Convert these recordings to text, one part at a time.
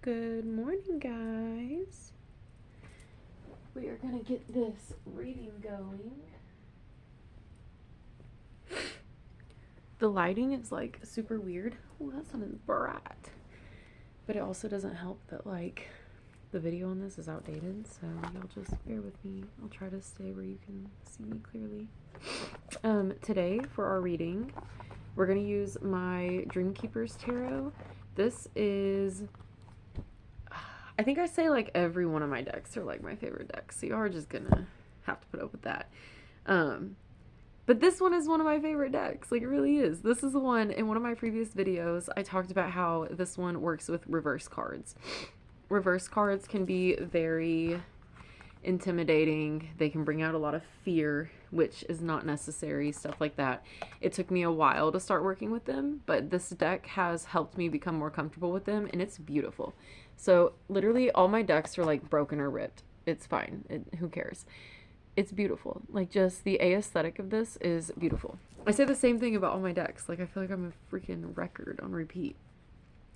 Good morning, guys. We are going to get this reading going. The lighting is like super weird. Oh, that sounded bright. But it also doesn't help that like the video on this is outdated, so y'all just bear with me. I'll try to stay where you can see me clearly. Today for our reading, we're going to use my Dreamkeepers Tarot. This is, I think I say like every one of my decks are like my favorite decks, so you are just gonna have to put up with that. But this one is one of my favorite decks, like it really is. This is the one, in one of my previous videos, I talked about how this one works with reverse cards. Reverse cards can be very intimidating. They can bring out a lot of fear, which is not necessary, stuff like that. It took me a while to start working with them, but this deck has helped me become more comfortable with them, and it's beautiful. So literally all my decks are like broken or ripped. It's fine. Who cares? It's beautiful. Like, just the aesthetic of this is beautiful. I say the same thing about all my decks. Like, I feel like I'm a freaking record on repeat.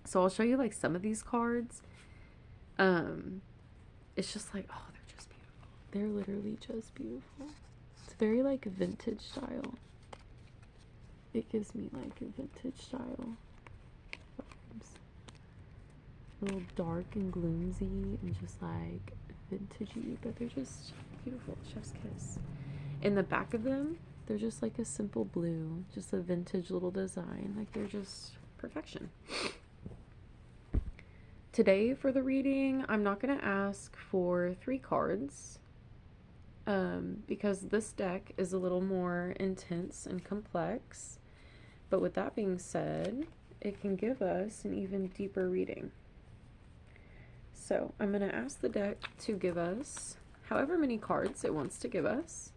So I'll show you like some of these cards. It's just like, oh, they're just beautiful. They're literally just beautiful. It's very like vintage style. It gives me like a vintage style vibes. A little dark and gloomsy and just like vintagey, but they're just beautiful. Chef's kiss. In the back of them, they're just like a simple blue, just a vintage little design. Like, they're just perfection. Today for the reading, I'm not going to ask for 3 cards because this deck is a little more intense and complex. But with that being said, it can give us an even deeper reading. So I'm going to ask the deck to give us however many cards it wants to give us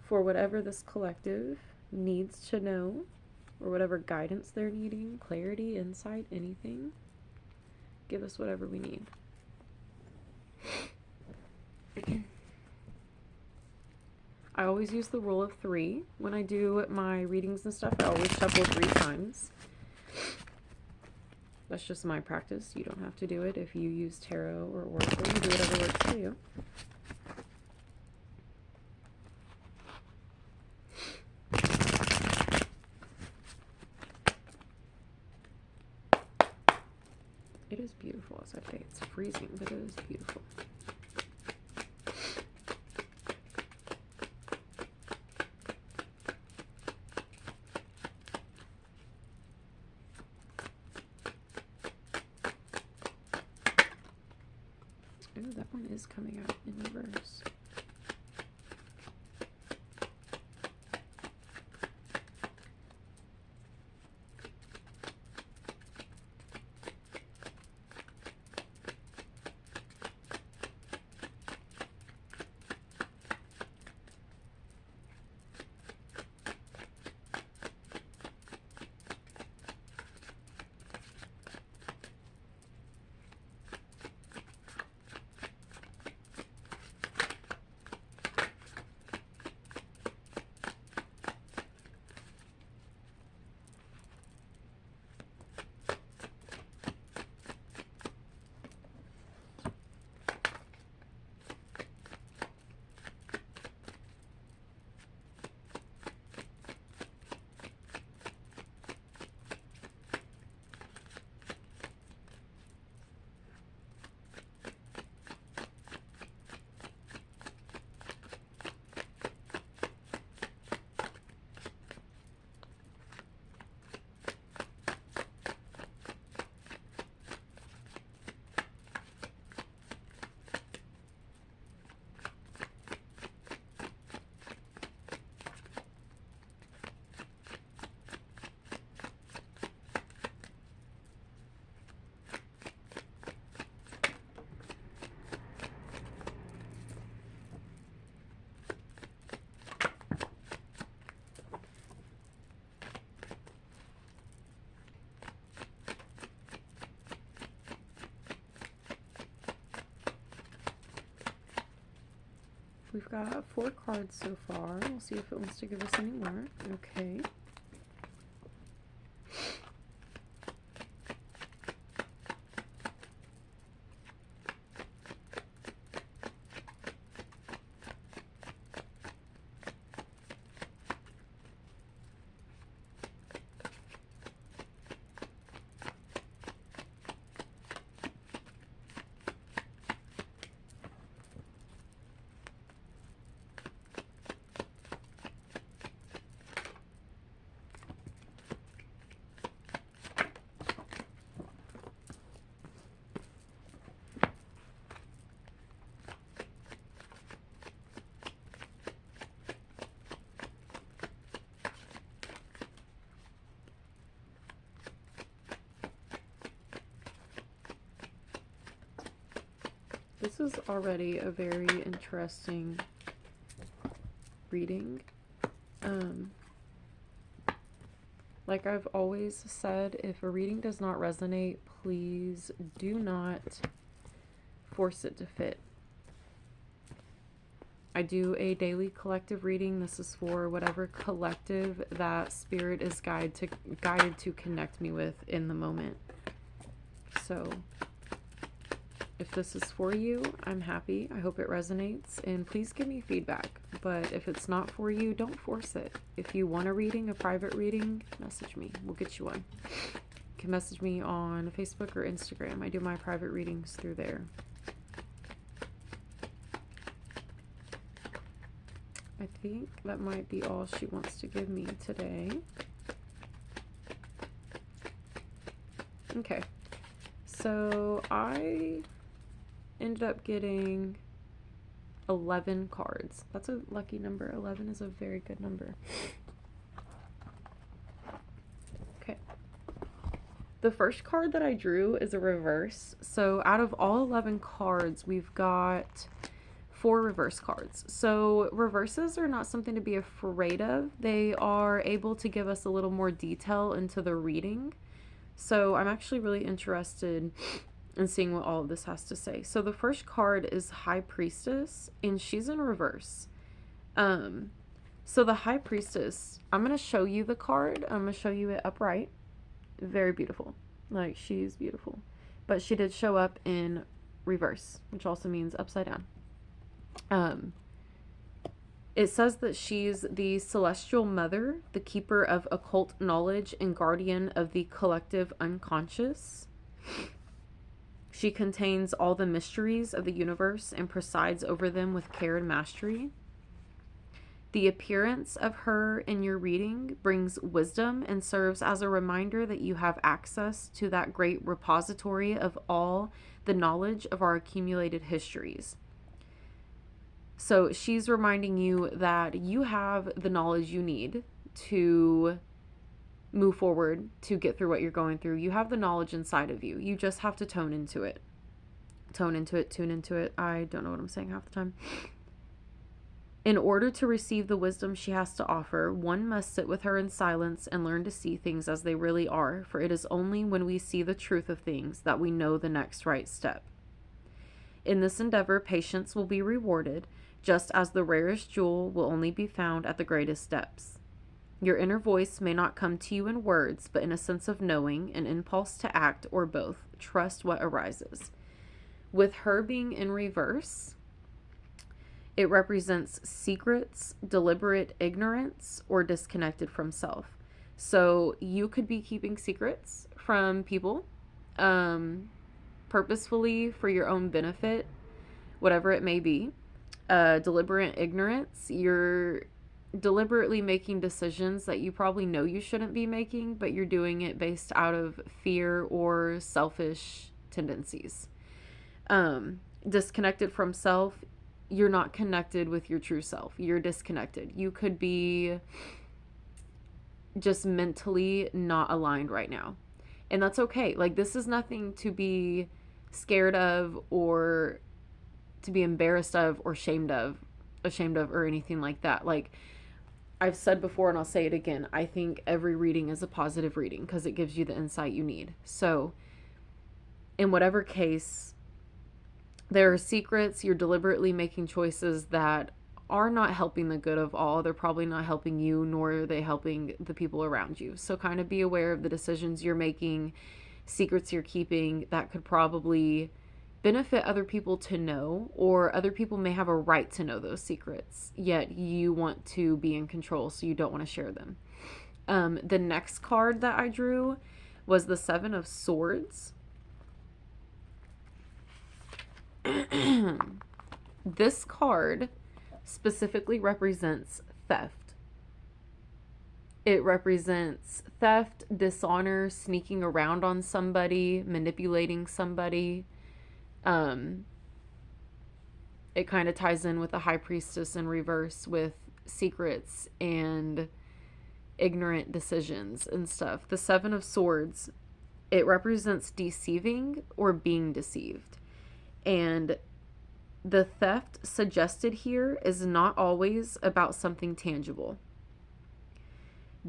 for whatever this collective needs to know, or whatever guidance they're needing, clarity, insight, anything. Give us whatever we need. I always use the rule of 3 when I do my readings and stuff. I always shuffle 3 times. That's just my practice. You don't have to do it if you use tarot or oracle. You do whatever works for you. It is beautiful, as I say. It's freezing, but it is beautiful. Oh, that one is coming out in reverse. We've got 4 cards so far. We'll see if it wants to give us any more. Okay. This is already a very interesting reading. Like I've always said, if a reading does not resonate, please do not force it to fit. I do a daily collective reading. This is for whatever collective that spirit is guided to connect me with in the moment. So if this is for you, I'm happy. I hope it resonates, and please give me feedback. But if it's not for you, don't force it. If you want a reading, a private reading, message me. We'll get you one. You can message me on Facebook or Instagram. I do my private readings through there. I think that might be all she wants to give me today. Okay. So I ended up getting 11 cards. That's a lucky number. 11 is a very good number. Okay. The first card that I drew is a reverse. So out of all 11 cards, we've got 4 reverse cards. So reverses are not something to be afraid of. They are able to give us a little more detail into the reading. So I'm actually really interested in seeing what all of this has to say. So the first card is High Priestess, and she's in reverse. So the High Priestess, I'm going to show you the card. I'm going to show you it upright. Very beautiful. Like, she's beautiful. But she did show up in reverse, which also means upside down. It says that she's the celestial mother, the keeper of occult knowledge, and guardian of the collective unconscious. She contains all the mysteries of the universe and presides over them with care and mastery. The appearance of her in your reading brings wisdom and serves as a reminder that you have access to that great repository of all the knowledge of our accumulated histories. So she's reminding you that you have the knowledge you need to move forward, to get through what you're going through. You have the knowledge inside of you. You just have to tone into it. Tone into it, tune into it. I don't know what I'm saying half the time. In order to receive the wisdom she has to offer, one must sit with her in silence and learn to see things as they really are, for it is only when we see the truth of things that we know the next right step. In this endeavor, patience will be rewarded, just as the rarest jewel will only be found at the greatest depths. Your inner voice may not come to you in words, but in a sense of knowing, an impulse to act, or both. Trust what arises. With her being in reverse, it represents secrets, deliberate ignorance, or disconnected from self. So you could be keeping secrets from people, purposefully for your own benefit, whatever it may be. Deliberate ignorance, you're deliberately making decisions that you probably know you shouldn't be making, but you're doing it based out of fear or selfish tendencies. Disconnected from self, you're not connected with your true self. You're disconnected. You could be just mentally not aligned right now. And that's okay. Like, this is nothing to be scared of or to be embarrassed of or ashamed of or anything like that. Like I've said before, and I'll say it again, I think every reading is a positive reading because it gives you the insight you need. So in whatever case, there are secrets, you're deliberately making choices that are not helping the good of all. They're probably not helping you, nor are they helping the people around you. So kind of be aware of the decisions you're making, secrets you're keeping that could probably benefit other people to know, or other people may have a right to know those secrets, yet you want to be in control, so you don't want to share them. The next card that I drew was the Seven of Swords. This card specifically represents theft. It represents theft, dishonor, sneaking around on somebody, manipulating somebody. It kind of ties in with the High Priestess in reverse with secrets and ignorant decisions and stuff. The Seven of Swords, it represents deceiving or being deceived. And the theft suggested here is not always about something tangible.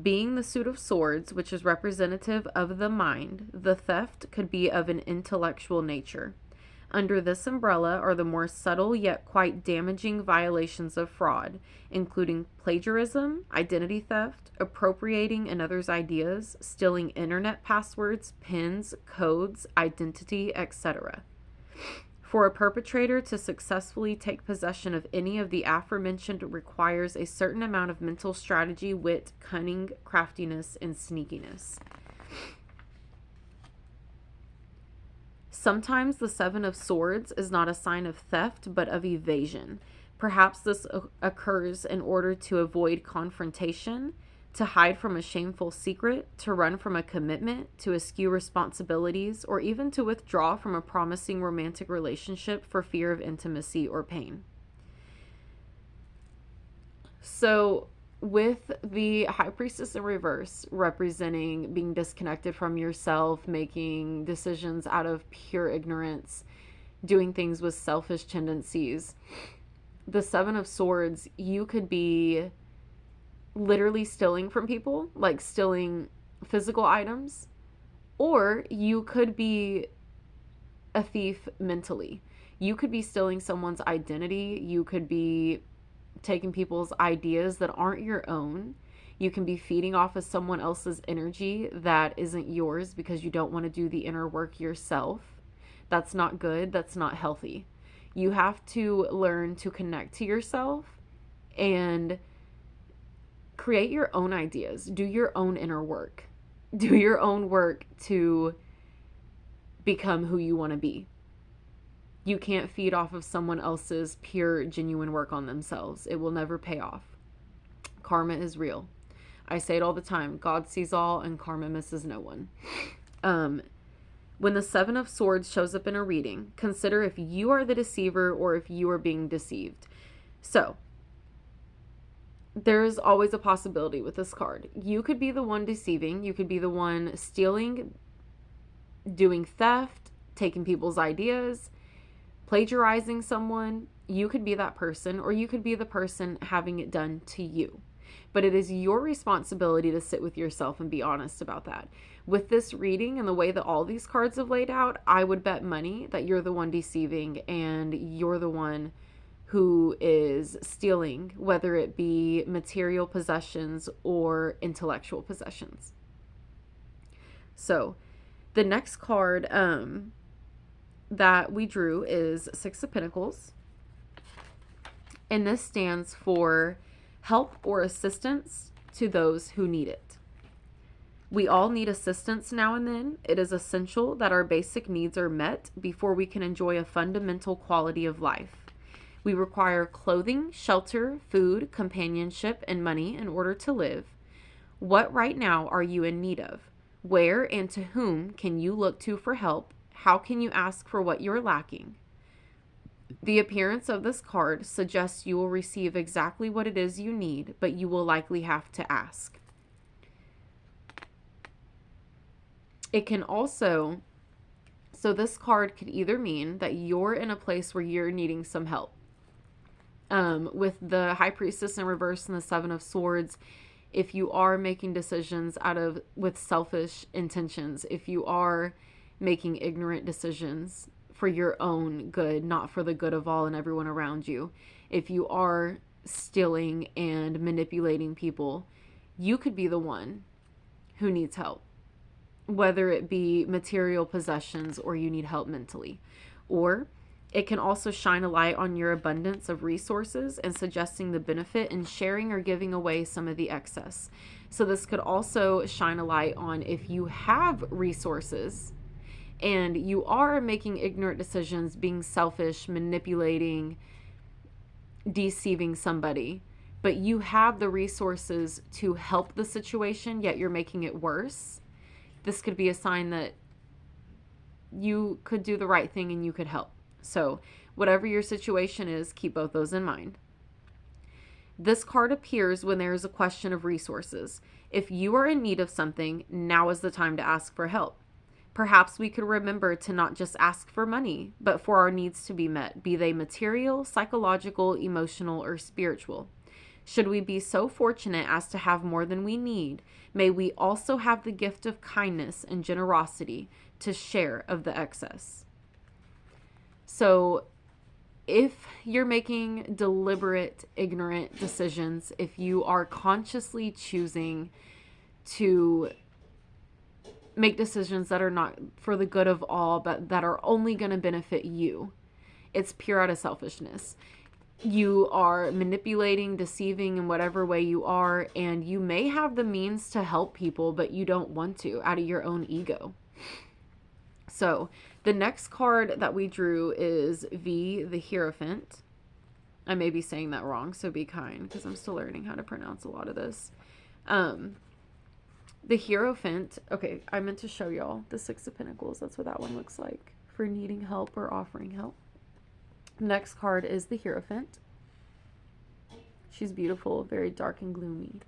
Being the Suit of Swords, which is representative of the mind, the theft could be of an intellectual nature. Under this umbrella are the more subtle yet quite damaging violations of fraud, including plagiarism, identity theft, appropriating another's ideas, stealing internet passwords, pins, codes, identity, etc. For a perpetrator to successfully take possession of any of the aforementioned requires a certain amount of mental strategy, wit, cunning, craftiness, and sneakiness. Sometimes the Seven of Swords is not a sign of theft, but of evasion. Perhaps this occurs in order to avoid confrontation, to hide from a shameful secret, to run from a commitment, to eschew responsibilities, or even to withdraw from a promising romantic relationship for fear of intimacy or pain. So, with the High Priestess in reverse representing being disconnected from yourself, making decisions out of pure ignorance, doing things with selfish tendencies, the Seven of Swords, you could be literally stealing from people, like stealing physical items, or you could be a thief mentally. You could be stealing someone's identity. You could be taking people's ideas that aren't your own. You can be feeding off of someone else's energy that isn't yours because you don't want to do the inner work yourself. That's not good. That's not healthy. You have to learn to connect to yourself and create your own ideas. Do your own inner work. Do your own work to become who you want to be. You can't feed off of someone else's pure, genuine work on themselves. It will never pay off. Karma is real. I say it all the time. God sees all and karma misses no one. When the Seven of Swords shows up in a reading, consider if you are the deceiver or if you are being deceived. So, there's always a possibility with this card. You could be the one deceiving. You could be the one stealing, doing theft, taking people's ideas, plagiarizing someone. You could be that person, or you could be the person having it done to you. But it is your responsibility to sit with yourself and be honest about that. With this reading and the way that all these cards have laid out, I would bet money that you're the one deceiving and you're the one who is stealing, whether it be material possessions or intellectual possessions. So the next card that we drew is Six of Pentacles. And this stands for help or assistance to those who need it. We all need assistance now and then. It is essential that our basic needs are met before we can enjoy a fundamental quality of life. We require clothing, shelter, food, companionship, and money in order to live. What right now are you in need of? Where and to whom can you look to for help? How can you ask for what you're lacking? The appearance of this card suggests you will receive exactly what it is you need, but you will likely have to ask. It can also, so this card could either mean that you're in a place where you're needing some help. With the High Priestess in reverse and the Seven of Swords, if you are making decisions with selfish intentions, if you are making ignorant decisions for your own good, not for the good of all and everyone around you, if you are stealing and manipulating people, you could be the one who needs help, whether it be material possessions or you need help mentally. Or it can also shine a light on your abundance of resources and suggesting the benefit in sharing or giving away some of the excess. So this could also shine a light on if you have resources and you are making ignorant decisions, being selfish, manipulating, deceiving somebody, but you have the resources to help the situation, yet you're making it worse. This could be a sign that you could do the right thing and you could help. So whatever your situation is, keep both those in mind. This card appears when there is a question of resources. If you are in need of something, now is the time to ask for help. Perhaps we could remember to not just ask for money, but for our needs to be met, be they material, psychological, emotional, or spiritual. Should we be so fortunate as to have more than we need, may we also have the gift of kindness and generosity to share of the excess. So, if you're making deliberate, ignorant decisions, if you are consciously choosing to make decisions that are not for the good of all, but that are only going to benefit you, it's pure out of selfishness. You are manipulating, deceiving in whatever way you are, and you may have the means to help people, but you don't want to out of your own ego. So the next card that we drew is V, the Hierophant. I may be saying that wrong, so be kind, because I'm still learning how to pronounce a lot of this. The Hierophant, okay, I meant to show y'all the Six of Pentacles. That's what that one looks like for needing help or offering help. Next card is the Hierophant. She's beautiful, very dark and gloomy.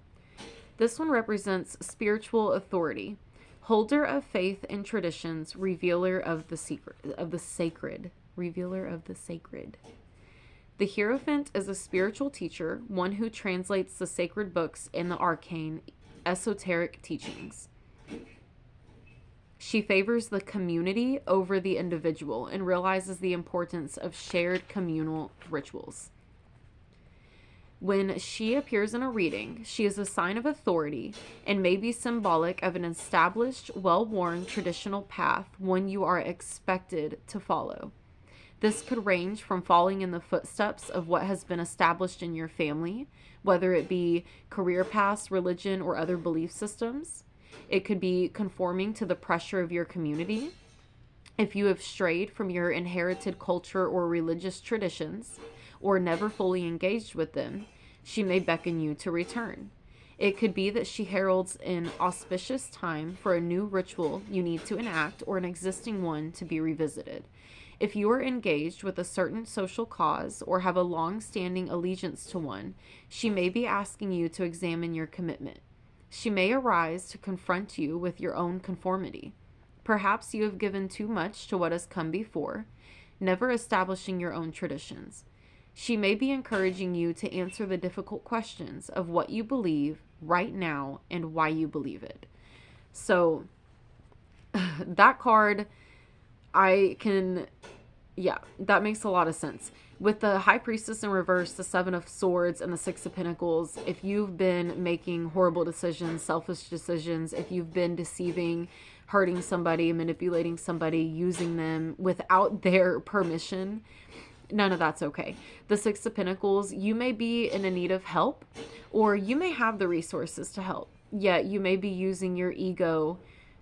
This one represents spiritual authority, holder of faith and traditions, revealer of the sacred. The Hierophant is a spiritual teacher, one who translates the sacred books and the arcane, esoteric teachings. She favors the community over the individual and realizes the importance of shared communal rituals. When she appears in a reading, she is a sign of authority and may be symbolic of an established, well-worn traditional path, one you are expected to follow. This could range from following in the footsteps of what has been established in your family, whether it be career paths, religion, or other belief systems. It could be conforming to the pressure of your community. If you have strayed from your inherited culture or religious traditions, or never fully engaged with them, she may beckon you to return. It could be that she heralds an auspicious time for a new ritual you need to enact or an existing one to be revisited. If you are engaged with a certain social cause or have a long-standing allegiance to one, she may be asking you to examine your commitment. She may arise to confront you with your own conformity. Perhaps you have given too much to what has come before, never establishing your own traditions. She may be encouraging you to answer the difficult questions of what you believe right now and why you believe it. So that card, that makes a lot of sense. With the High Priestess in reverse, the Seven of Swords, and the Six of Pentacles, if you've been making horrible decisions, selfish decisions, if you've been deceiving, hurting somebody, manipulating somebody, using them without their permission, none of that's okay. The Six of Pentacles, you may be in a need of help, or you may have the resources to help, yet you may be using your ego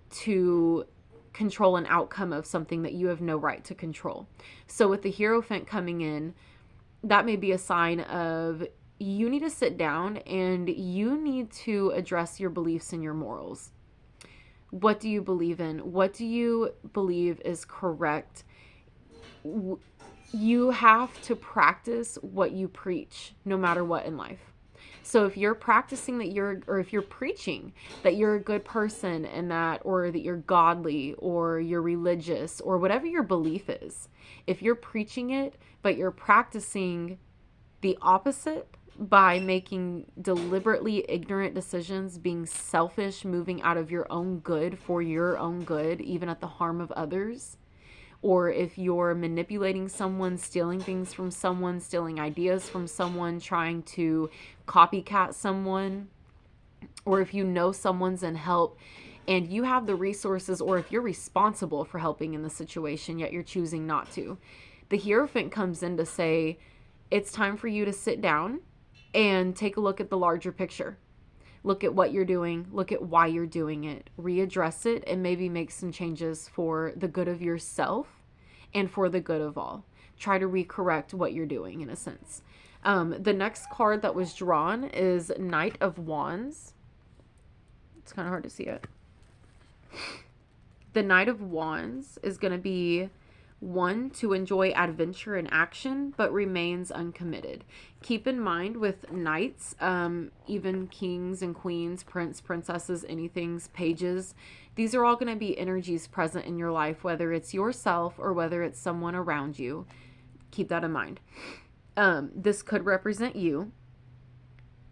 to control an outcome of something that you have no right to control. So with the Hierophant coming in, that may be a sign of you need to sit down and you need to address your beliefs and your morals. What do you believe in? What do you believe is correct? You have to practice what you preach, no matter what in life. So if you're practicing that if you're preaching that you're a good person and that, or that you're godly or you're religious or whatever your belief is, if you're preaching it, but you're practicing the opposite by making deliberately ignorant decisions, being selfish, moving out of your own good for your own good, even at the harm of others, or if you're manipulating someone, stealing things from someone, stealing ideas from someone, trying to copycat someone, or if you know someone's in help and you have the resources, or if you're responsible for helping in the situation, yet you're choosing not to. The Hierophant comes in to say, it's time for you to sit down and take a look at the larger picture. Look at what you're doing, look at why you're doing it, readdress it, and maybe make some changes for the good of yourself and for the good of all. Try to recorrect what you're doing, in a sense. The next card that was drawn is Knight of Wands. It's kind of hard to see it. The Knight of Wands is going to be one to enjoy adventure and action, but remains uncommitted. Keep in mind with knights, even kings and queens, princesses, anything's pages, these are all going to be energies present in your life, whether it's yourself or whether it's someone around you. Keep that in mind. This could represent you.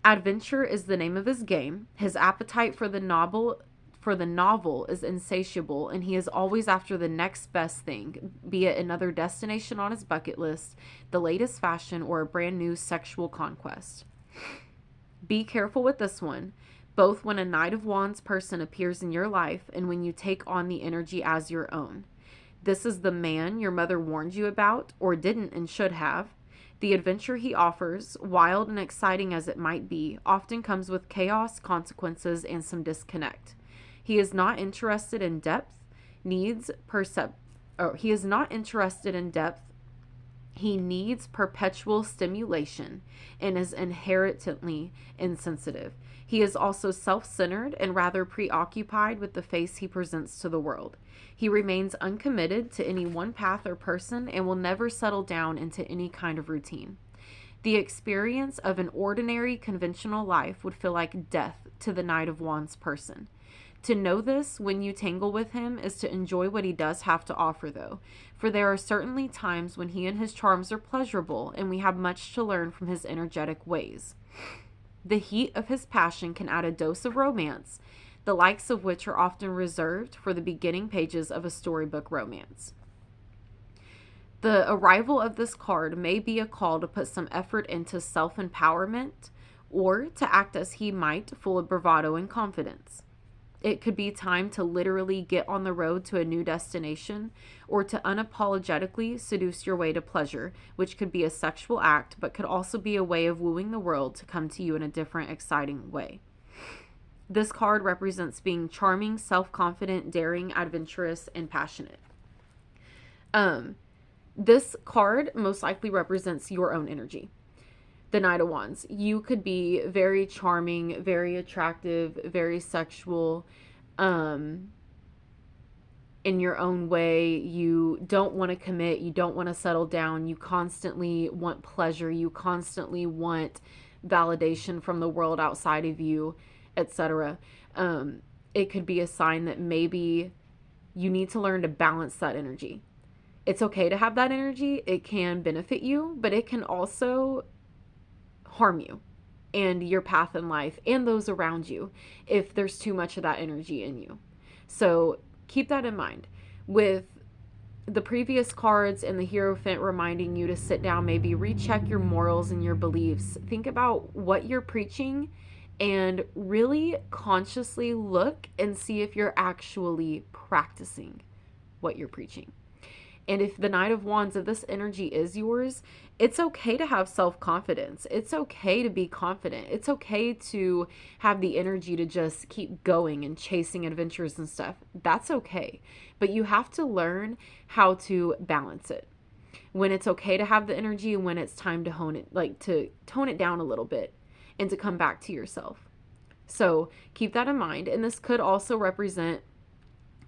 Adventure is the name of his game. His appetite for the novel is insatiable, and he is always after the next best thing, be it another destination on his bucket list, the latest fashion, or a brand new sexual conquest. Be careful with this one, both when a Knight of Wands person appears in your life and when you take on the energy as your own. This is the man your mother warned you about, or didn't and should have. The adventure he offers, wild and exciting as it might be, often comes with chaos, consequences, and some disconnect. He is not interested in depth, he is not interested in depth. He needs perpetual stimulation and is inherently insensitive. He is also self-centered and rather preoccupied with the face he presents to the world. He remains uncommitted to any one path or person and will never settle down into any kind of routine. The experience of an ordinary, conventional life would feel like death to the Knight of Wands person. To know this when you tangle with him is to enjoy what he does have to offer, though, for there are certainly times when he and his charms are pleasurable, and we have much to learn from his energetic ways. The heat of his passion can add a dose of romance, the likes of which are often reserved for the beginning pages of a storybook romance. The arrival of this card may be a call to put some effort into self-empowerment, or to act as he might, full of bravado and confidence. It could be time to literally get on the road to a new destination, or to unapologetically seduce your way to pleasure, which could be a sexual act, but could also be a way of wooing the world to come to you in a different, exciting way. This card represents being charming, self-confident, daring, adventurous, and passionate. This card most likely represents your own energy. The Knight of Wands. You could be very charming, very attractive, very sexual, in your own way. You don't want to commit. You don't want to settle down. You constantly want pleasure. You constantly want validation from the world outside of you, etc. It could be a sign that maybe you need to learn to balance that energy. It's okay to have that energy. It can benefit you, but it can also harm you and your path in life and those around you if there's too much of that energy in you. So keep that in mind. With the previous cards and the Hierophant reminding you to sit down, maybe recheck your morals and your beliefs. Think about what you're preaching and really consciously look and see if you're actually practicing what you're preaching. And if the Knight of Wands, if this energy is yours, it's okay to have self-confidence. It's okay to be confident. It's okay to have the energy to just keep going and chasing adventures and stuff. That's okay. But you have to learn how to balance it. When it's okay to have the energy and when it's time to hone it, like to tone it down a little bit and to come back to yourself. So keep that in mind. And this could also represent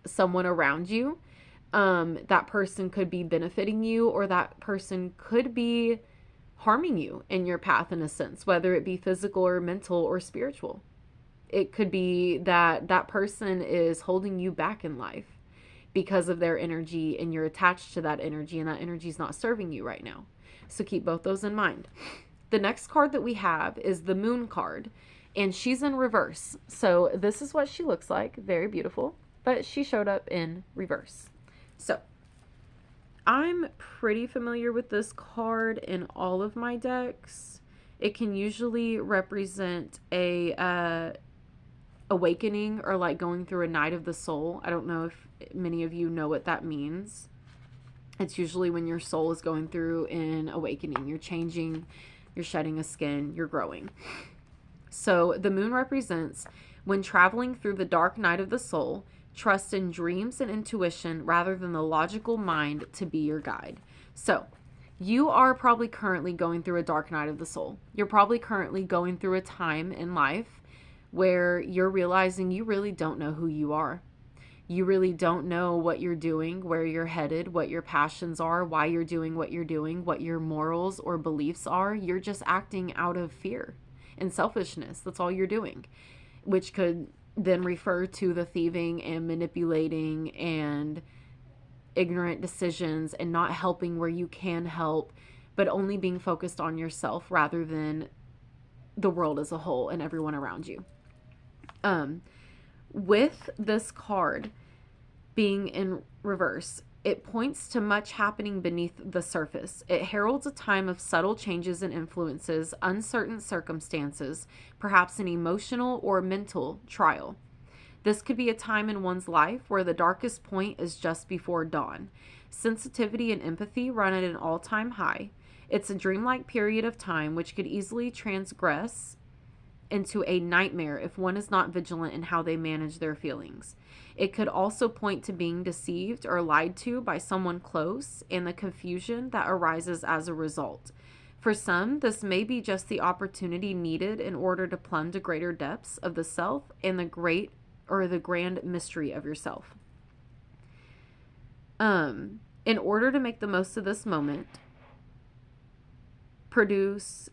someone around you. That person could be benefiting you, or that person could be harming you in your path in a sense, whether it be physical or mental or spiritual. It could be that that person is holding you back in life because of their energy, and you're attached to that energy, and that energy is not serving you right now. So keep both those in mind. The next card that we have is the Moon card, and she's in reverse. So this is what she looks like. Very beautiful, but she showed up in reverse. So I'm pretty familiar with this card in all of my decks. It can usually represent a awakening, or like going through a night of the soul. I don't know if many of you know what that means. It's usually when your soul is going through an awakening. You're changing, you're shedding a skin, you're growing. So the Moon represents when traveling through the dark night of the soul, trust in dreams and intuition rather than the logical mind to be your guide. So you are probably currently going through a dark night of the soul. You're probably currently going through a time in life where you're realizing you really don't know who you are. You really don't know what you're doing, where you're headed, what your passions are, why you're doing what you're doing, what your morals or beliefs are. You're just acting out of fear and selfishness. That's all you're doing, which could then refer to the thieving and manipulating and ignorant decisions and not helping where you can help, but only being focused on yourself rather than the world as a whole and everyone around you. With this card being in reverse, it points to much happening beneath the surface. It heralds a time of subtle changes and influences, uncertain circumstances, perhaps an emotional or mental trial. This could be a time in one's life where the darkest point is just before dawn. Sensitivity and empathy run at an all-time high. It's a dreamlike period of time which could easily transgress into a nightmare if one is not vigilant in how they manage their feelings. It could also point to being deceived or lied to by someone close and the confusion that arises as a result. For some, this may be just the opportunity needed in order to plumb to greater depths of the self and the grand mystery of yourself. In order to make the most of this moment, produce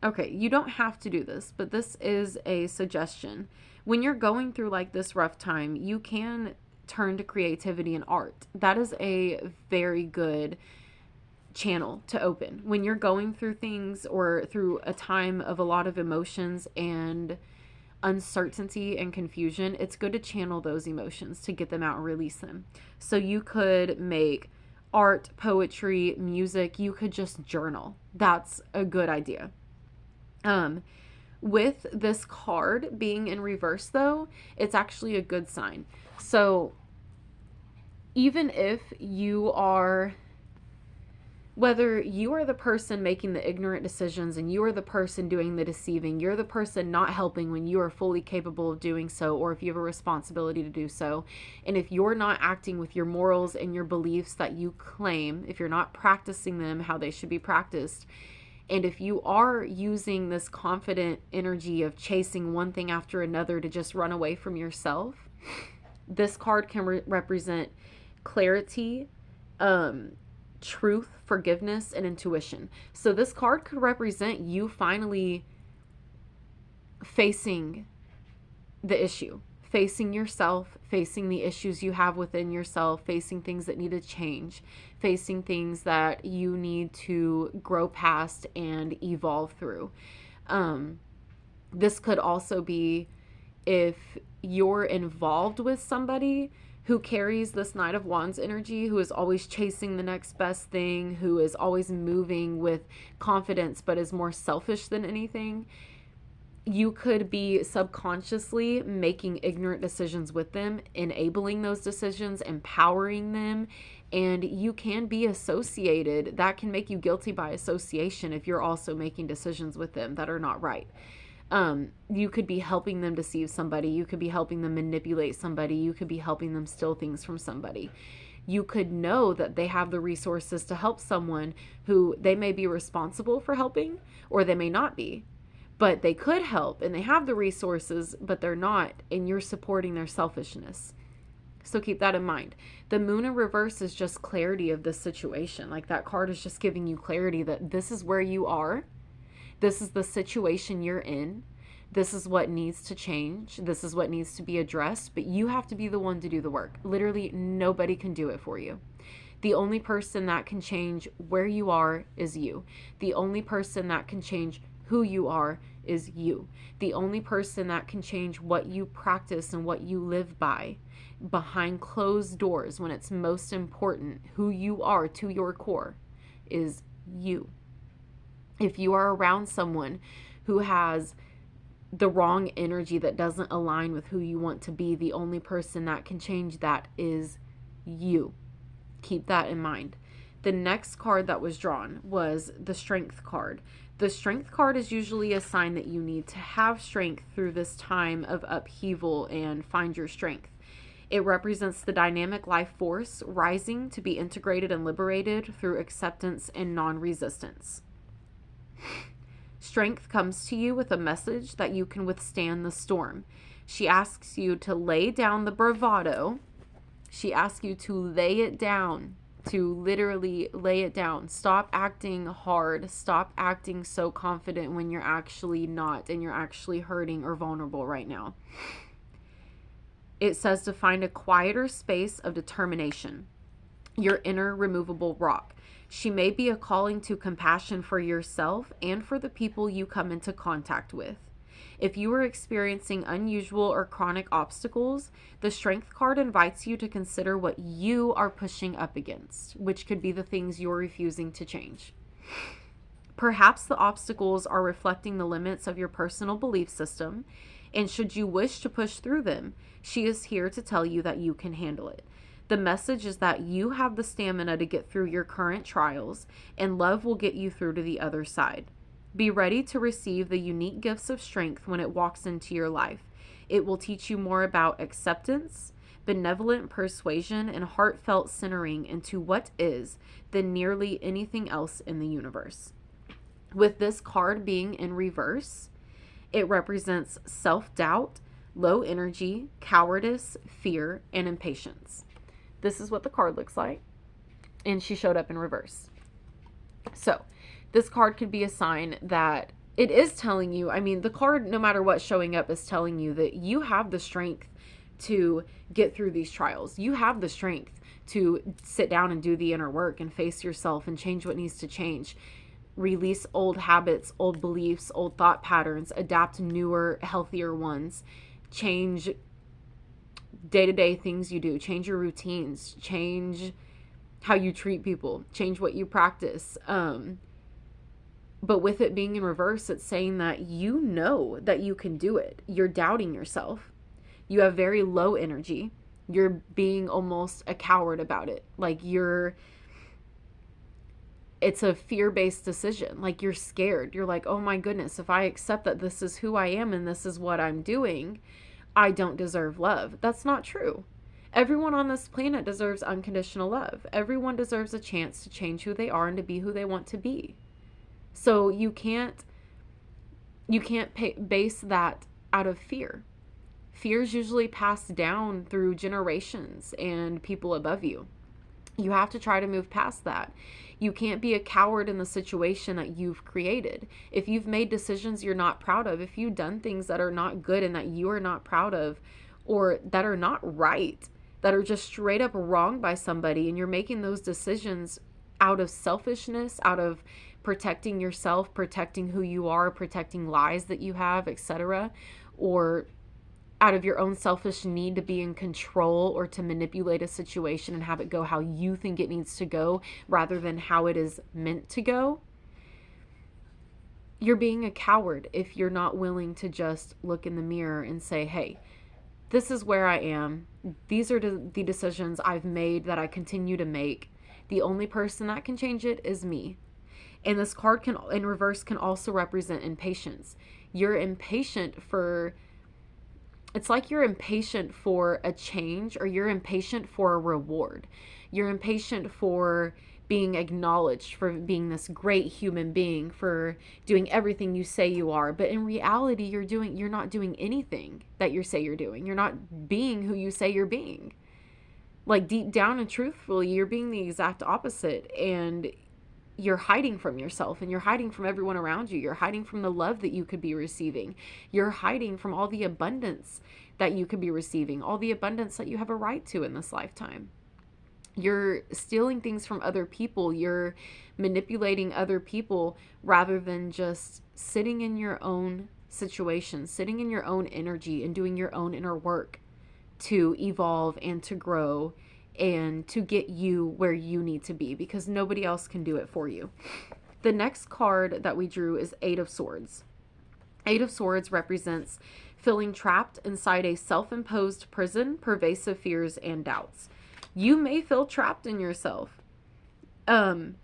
okay, you don't have to do this, but this is a suggestion. When you're going through like this rough time, you can turn to creativity and art. That is a very good channel to open. When you're going through things or through a time of a lot of emotions and uncertainty and confusion, it's good to channel those emotions to get them out and release them. So you could make art, poetry, music, you could just journal. That's a good idea. With this card being in reverse though, it's actually a good sign. So even if you are, whether you are the person making the ignorant decisions and you are the person doing the deceiving, you're the person not helping when you are fully capable of doing so, or if you have a responsibility to do so, and if you're not acting with your morals and your beliefs that you claim, if you're not practicing them how they should be practiced, and if you are using this confident energy of chasing one thing after another to just run away from yourself, this card can represent clarity, truth, forgiveness, and intuition. So this card could represent you finally facing the issue, facing yourself, facing the issues you have within yourself, facing things that need to change, facing things that you need to grow past and evolve through. This could also be if you're involved with somebody who carries this Knight of Wands energy, who is always chasing the next best thing, who is always moving with confidence but is more selfish than anything. You could be subconsciously making ignorant decisions with them, enabling those decisions, empowering them, and you can be associated. That can make you guilty by association if you're also making decisions with them that are not right. You could be helping them deceive somebody. You could be helping them manipulate somebody. You could be helping them steal things from somebody. You could know that they have the resources to help someone who they may be responsible for helping, or they may not be. But they could help and they have the resources, but they're not, and you're supporting their selfishness. So keep that in mind. The Moon in reverse is just clarity of this situation. Like that card is just giving you clarity that this is where you are. This is the situation you're in. This is what needs to change. This is what needs to be addressed, but you have to be the one to do the work. Literally nobody can do it for you. The only person that can change where you are is you. The only person that can change who you are is you. The only person that can change what you practice and what you live by behind closed doors when it's most important, who you are to your core, is you. If you are around someone who has the wrong energy that doesn't align with who you want to be, the only person that can change that is you. Keep that in mind. The next card that was drawn was the Strength card. The Strength card is usually a sign that you need to have strength through this time of upheaval and find your strength. It represents the dynamic life force rising to be integrated and liberated through acceptance and non-resistance. Strength comes to you with a message that you can withstand the storm. She asks you to lay down the bravado. She asks you to lay it down, to literally lay it down. Stop acting hard. Stop acting so confident when you're actually not, and you're actually hurting or vulnerable right now. It says to find a quieter space of determination, your inner removable rock. She may be a calling to compassion for yourself and for the people you come into contact with. If you are experiencing unusual or chronic obstacles, the Strength card invites you to consider what you are pushing up against, which could be the things you're refusing to change. Perhaps the obstacles are reflecting the limits of your personal belief system, and should you wish to push through them, she is here to tell you that you can handle it. The message is that you have the stamina to get through your current trials, and love will get you through to the other side. Be ready to receive the unique gifts of strength when it walks into your life. It will teach you more about acceptance, benevolent persuasion, and heartfelt centering into what is than nearly anything else in the universe. With this card being in reverse, it represents self-doubt, low energy, cowardice, fear, and impatience. This is what the card looks like, and she showed up in reverse. So this card could be a sign that it is telling you, I mean, the card, no matter what's showing up, is telling you that you have the strength to get through these trials. You have the strength to sit down and do the inner work and face yourself and change what needs to change. Release old habits, old beliefs, old thought patterns, adapt newer, healthier ones, change day-to-day things you do, change your routines, change how you treat people, change what you practice. But with it being in reverse, it's saying that you know that you can do it. You're doubting yourself. You have very low energy. You're being almost a coward about it. Like it's a fear-based decision. Like you're scared. You're like, oh my goodness, if I accept that this is who I am and this is what I'm doing, I don't deserve love. That's not true. Everyone on this planet deserves unconditional love. Everyone deserves a chance to change who they are and to be who they want to be. So you can't base that out of fear. Fear is usually passed down through generations and people above you. You have to try to move past that. You can't be a coward in the situation that you've created. If you've made decisions you're not proud of, if you've done things that are not good and that you are not proud of, or that are not right, that are just straight up wrong by somebody, and you're making those decisions out of selfishness, out of protecting yourself, protecting who you are, protecting lies that you have, etc., or out of your own selfish need to be in control or to manipulate a situation and have it go how you think it needs to go rather than how it is meant to go, you're being a coward if you're not willing to just look in the mirror and say, hey, this is where I am. These are the decisions I've made that I continue to make. The only person that can change it is me. And this card can, in reverse, can also represent impatience. You're impatient for... It's like you're impatient for a change, or you're impatient for a reward. You're impatient for being acknowledged, for being this great human being, for doing everything you say you are. But in reality, you're not doing anything that you say you're doing. You're not being who you say you're being. Like deep down and truthfully, you're being the exact opposite. And you're hiding from yourself, and you're hiding from everyone around you. You're hiding from the love that you could be receiving. You're hiding from all the abundance that you could be receiving, all the abundance that you have a right to in this lifetime. You're stealing things from other people. You're manipulating other people rather than just sitting in your own situation, sitting in your own energy and doing your own inner work to evolve and to grow and to get you where you need to be, because nobody else can do it for you. The next card that we drew is Eight of Swords. Eight of Swords represents feeling trapped inside a self-imposed prison, pervasive fears and doubts. You may feel trapped in yourself. You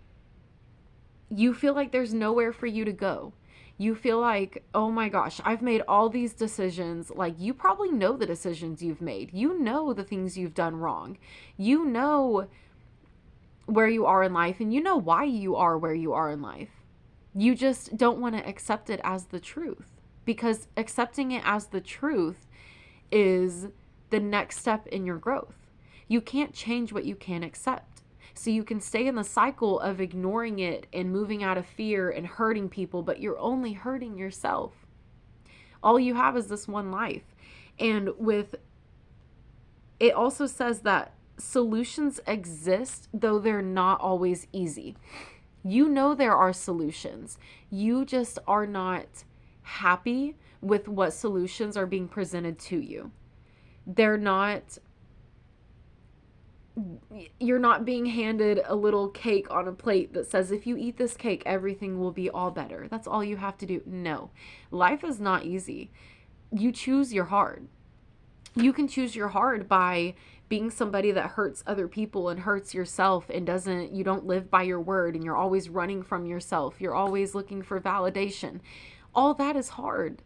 feel like there's nowhere for you to go. You feel like, oh my gosh, I've made all these decisions. Like, you probably know the decisions you've made. You know the things you've done wrong. You know where you are in life, and you know why you are where you are in life. You just don't want to accept it as the truth, because accepting it as the truth is the next step in your growth. You can't change what you can't accept. So you can stay in the cycle of ignoring it and moving out of fear and hurting people, but you're only hurting yourself. All you have is this one life. And it also says that solutions exist, though they're not always easy. You know there are solutions. You just are not happy with what solutions are being presented to you. You're not being handed a little cake on a plate that says, if you eat this cake, everything will be all better. That's all you have to do. No, life is not easy. You choose your hard. You can choose your hard by being somebody that hurts other people and hurts yourself and you don't live by your word, and you're always running from yourself. You're always looking for validation. All that is hard.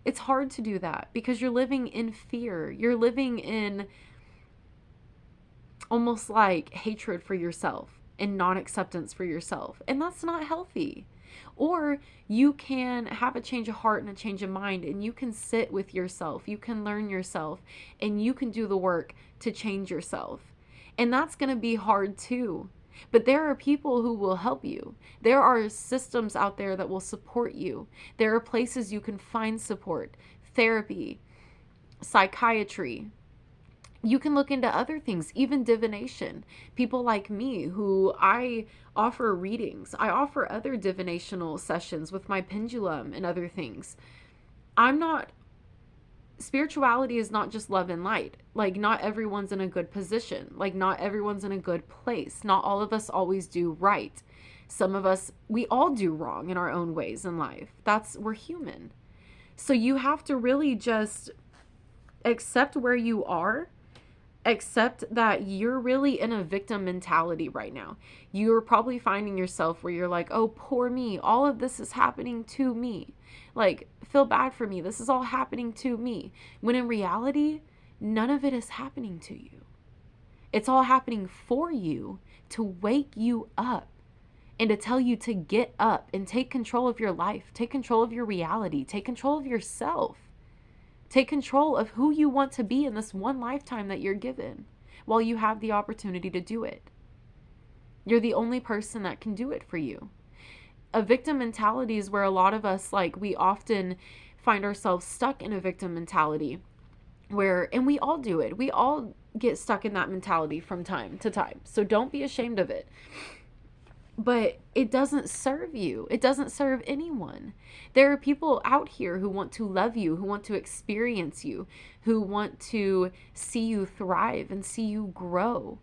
It's hard to do that because you're living in fear. You're living in almost like hatred for yourself and non-acceptance for yourself. And that's not healthy. Or you can have a change of heart and a change of mind, and you can sit with yourself. You can learn yourself, and you can do the work to change yourself. And that's going to be hard too. But there are people who will help you. There are systems out there that will support you. There are places you can find support, therapy, psychiatry. You can look into other things, even divination. People like me who I offer readings. I offer other divinational sessions with my pendulum and other things. Spirituality is not just love and light. Like, not everyone's in a good position. Like, not everyone's in a good place. Not all of us always do right. Some of us, we all do wrong in our own ways in life. We're human. So you have to really just accept where you are. Accept that you're really in a victim mentality right now. You're probably finding yourself where you're like, oh, poor me. All of this is happening to me. Like, feel bad for me. This is all happening to me. When in reality, none of it is happening to you. It's all happening for you to wake you up and to tell you to get up and take control of your life. Take control of your reality. Take control of yourself. Take control of who you want to be in this one lifetime that you're given while you have the opportunity to do it. You're the only person that can do it for you. A victim mentality is where a lot of us, we often find ourselves stuck in a victim mentality and we all do it. We all get stuck in that mentality from time to time. So don't be ashamed of it. But it doesn't serve you. It doesn't serve anyone. There are people out here who want to love you, who want to experience you, who want to see you thrive and see you grow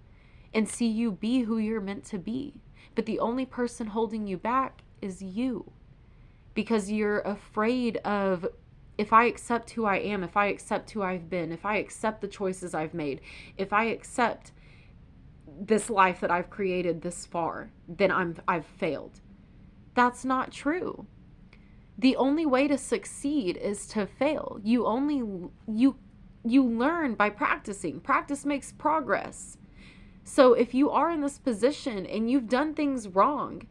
and see you be who you're meant to be. But the only person holding you back is you, because you're afraid of, if I accept who I am, if I accept who I've been, if I accept the choices I've made, if I accept this life that I've created this far, then I've failed. That's not true. The only way to succeed is to fail. You learn by practicing. Practice makes progress. So if you are in this position and you've done things wrong,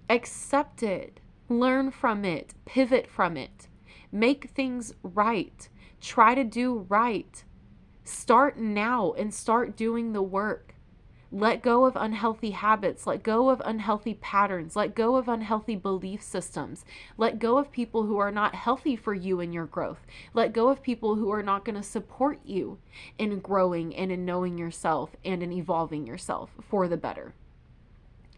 accept it, learn from it, pivot from it, make things right, try to do right. Start now and start doing the work. Let go of unhealthy habits. Let go of unhealthy patterns. Let go of unhealthy belief systems. Let go of people who are not healthy for you in your growth. Let go of people who are not going to support you in growing and in knowing yourself and in evolving yourself for the better.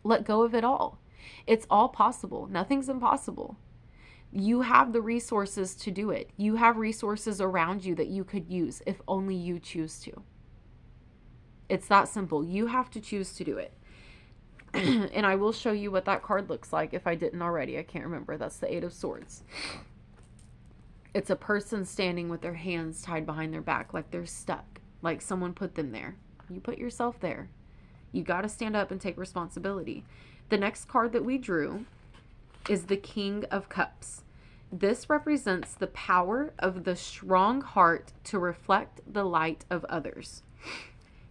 Let go of it all. It's all possible. Nothing's impossible. You have the resources to do it. You have resources around you that you could use if only you choose to. It's that simple. You have to choose to do it. And I will show you what that card looks like if I didn't already. I can't remember. That's the Eight of Swords. It's a person standing with their hands tied behind their back like they're stuck, like someone put them there. You put yourself there. You got to stand up and take responsibility. The next card that we drew is the King of Cups. This represents the power of the strong heart to reflect the light of others.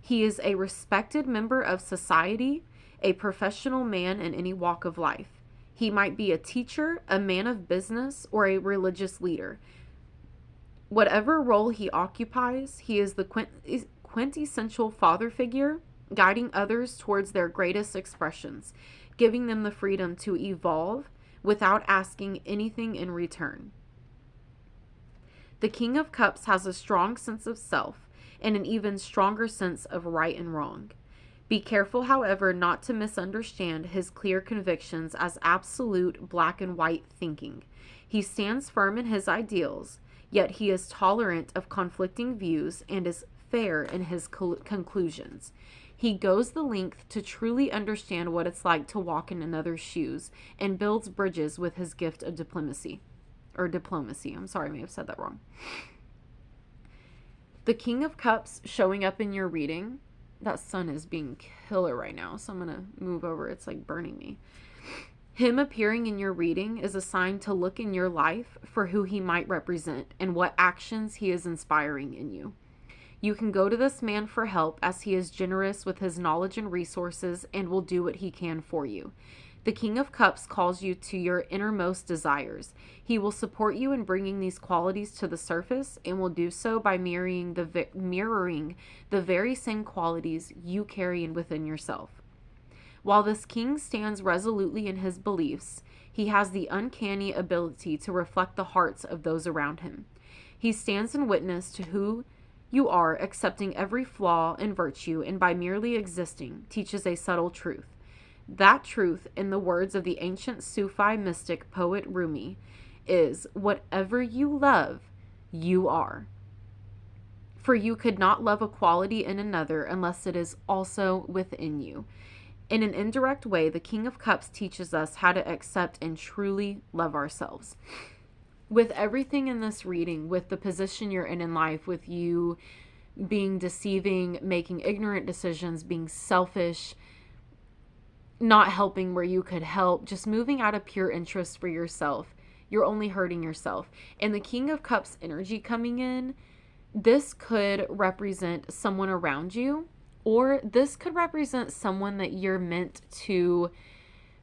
He is a respected member of society, a professional man in any walk of life. He might be a teacher, a man of business, or a religious leader. Whatever role he occupies, he is the quintessential father figure, guiding others towards their greatest expressions, giving them the freedom to evolve without asking anything in return. The King of Cups has a strong sense of self and an even stronger sense of right and wrong. Be careful, however, not to misunderstand his clear convictions as absolute black and white thinking. He stands firm in his ideals, yet he is tolerant of conflicting views and is fair in his conclusions. He goes the length to truly understand what it's like to walk in another's shoes and builds bridges with his gift of diplomacy. I'm sorry, I may have said that wrong. The King of Cups showing up in your reading. That sun is being killer right now, so I'm going to move over. It's like burning me. Him appearing in your reading is a sign to look in your life for who he might represent and what actions he is inspiring in you. You can go to this man for help, as he is generous with his knowledge and resources and will do what he can for you. The King of Cups calls you to your innermost desires. He will support you in bringing these qualities to the surface and will do so by mirroring the very same qualities you carry within yourself. While this king stands resolutely in his beliefs, he has the uncanny ability to reflect the hearts of those around him. He stands in witness to who you are, accepting every flaw and virtue, and by merely existing, teaches a subtle truth. That truth, in the words of the ancient Sufi mystic poet Rumi, is, whatever you love, you are. For you could not love a quality in another unless it is also within you. In an indirect way, the King of Cups teaches us how to accept and truly love ourselves. With everything in this reading, with the position you're in life, with you being deceiving, making ignorant decisions, being selfish, not helping where you could help, just moving out of pure interest for yourself, you're only hurting yourself. And the King of Cups energy coming in, this could represent someone around you, or this could represent someone that you're meant to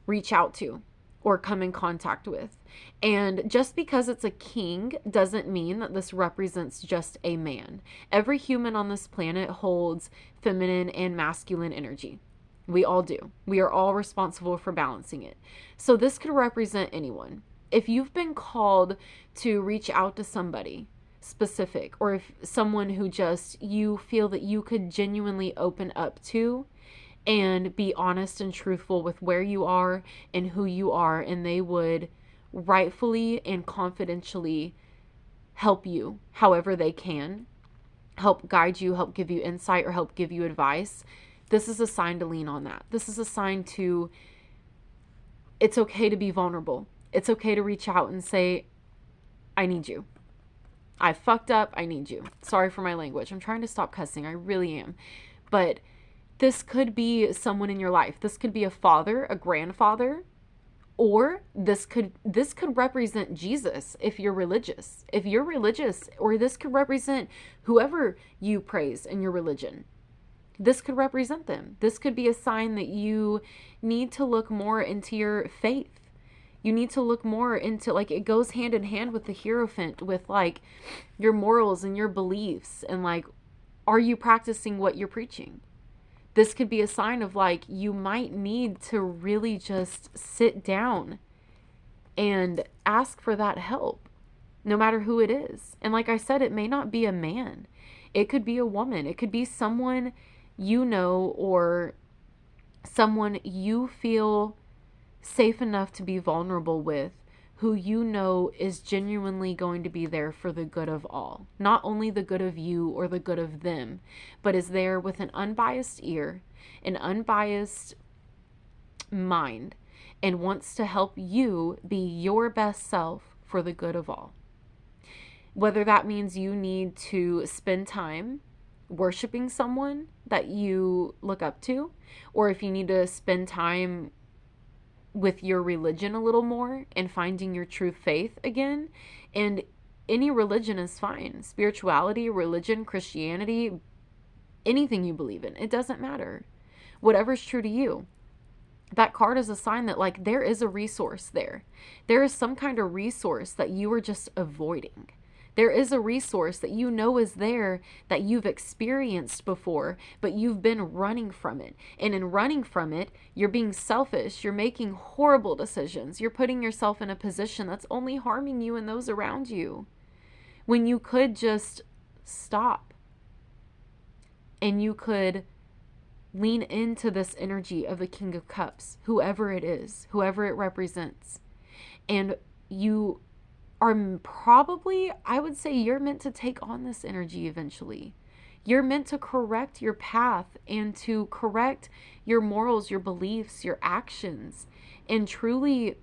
reach out to or come in contact with. And just because it's a king doesn't mean that this represents just a man. Every human on this planet holds feminine and masculine energy. We all do. We are all responsible for balancing it. So this could represent anyone. If you've been called to reach out to somebody specific, or if someone who just you feel that you could genuinely open up to and be honest and truthful with where you are and who you are, and they would rightfully and confidentially help you however they can, help guide you, help give you insight, or help give you advice, this is a sign to lean on that. This is a sign to, it's okay to be vulnerable. It's okay to reach out and say, I need you. I fucked up. I need you. Sorry for my language. I'm trying to stop cussing. I really am. But this could be someone in your life. This could be a father, a grandfather, or this could represent Jesus if you're religious. If you're religious, or this could represent whoever you praise in your religion. This could represent them. This could be a sign that you need to look more into your faith. You need to look more into, like, it goes hand in hand with the Hierophant, with like your morals and your beliefs, and like, are you practicing what you're preaching? This could be a sign of like, you might need to really just sit down and ask for that help, no matter who it is. And like I said, it may not be a man. It could be a woman. It could be someone you know, or someone you feel safe enough to be vulnerable with, who you know is genuinely going to be there for the good of all. Not only the good of you or the good of them, but is there with an unbiased ear, an unbiased mind, and wants to help you be your best self for the good of all. Whether that means you need to spend time worshiping someone that you look up to, or if you need to spend time with your religion a little more and finding your true faith again. And any religion is fine. Spirituality, religion, Christianity, anything you believe in, it doesn't matter. Whatever's true to you. That card is a sign that like there is a resource there. There is some kind of resource that you are just avoiding. There is a resource that you know is there that you've experienced before, but you've been running from it. And in running from it, you're being selfish. You're making horrible decisions. You're putting yourself in a position that's only harming you and those around you, when you could just stop and you could lean into this energy of the King of Cups, whoever it is, whoever it represents. And you are probably, I would say, you're meant to take on this energy eventually. You're meant to correct your path and to correct your morals, your beliefs, your actions, and truly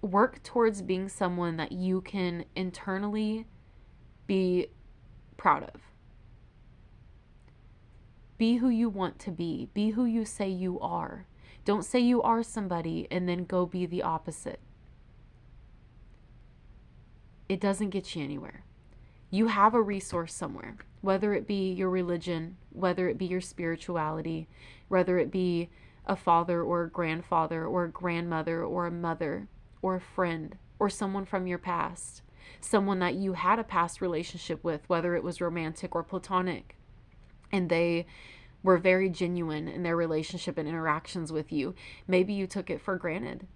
work towards being someone that you can internally be proud of. Be who you want to be. Be who you say you are. Don't say you are somebody and then go be the opposite. It doesn't get you anywhere. You have a resource somewhere, whether it be your religion, whether it be your spirituality, whether it be a father or a grandfather or a grandmother or a mother or a friend or someone from your past, someone that you had a past relationship with, whether it was romantic or platonic, and they were very genuine in their relationship and interactions with you. Maybe you took it for granted.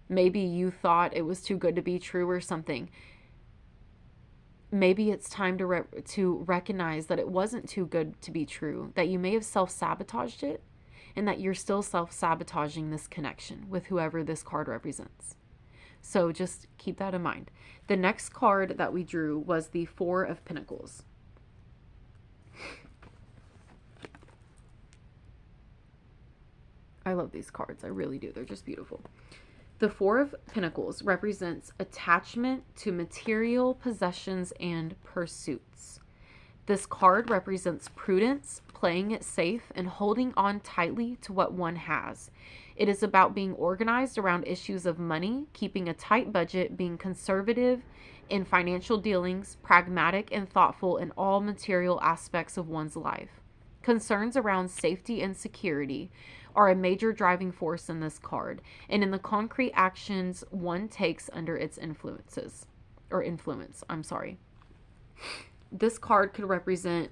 Maybe you thought it was too good to be true or something. Maybe it's time to recognize that it wasn't too good to be true, that you may have self-sabotaged it, and that you're still self-sabotaging this connection with whoever this card represents. So just keep that in mind. The next card that we drew was the Four of Pentacles. I love these cards. I really do. They're just beautiful. The Four of Pentacles represents attachment to material possessions and pursuits. This card represents prudence, playing it safe, and holding on tightly to what one has. It is about being organized around issues of money, keeping a tight budget, being conservative in financial dealings, pragmatic and thoughtful in all material aspects of one's life. Concerns around safety and security are a major driving force in this card, and in the concrete actions one takes under its influence. This card could represent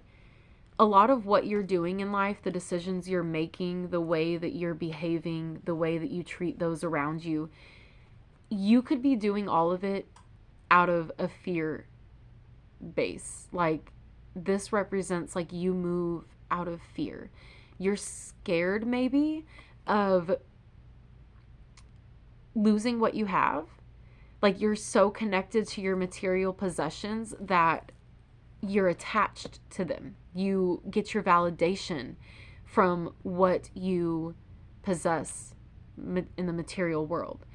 a lot of what you're doing in life, the decisions you're making, the way that you're behaving, the way that you treat those around you. You could be doing all of it out of a fear base. Like, this represents like you move out of fear. You're scared maybe of losing what you have. Like, you're so connected to your material possessions that you're attached to them. You get your validation from what you possess in the material world.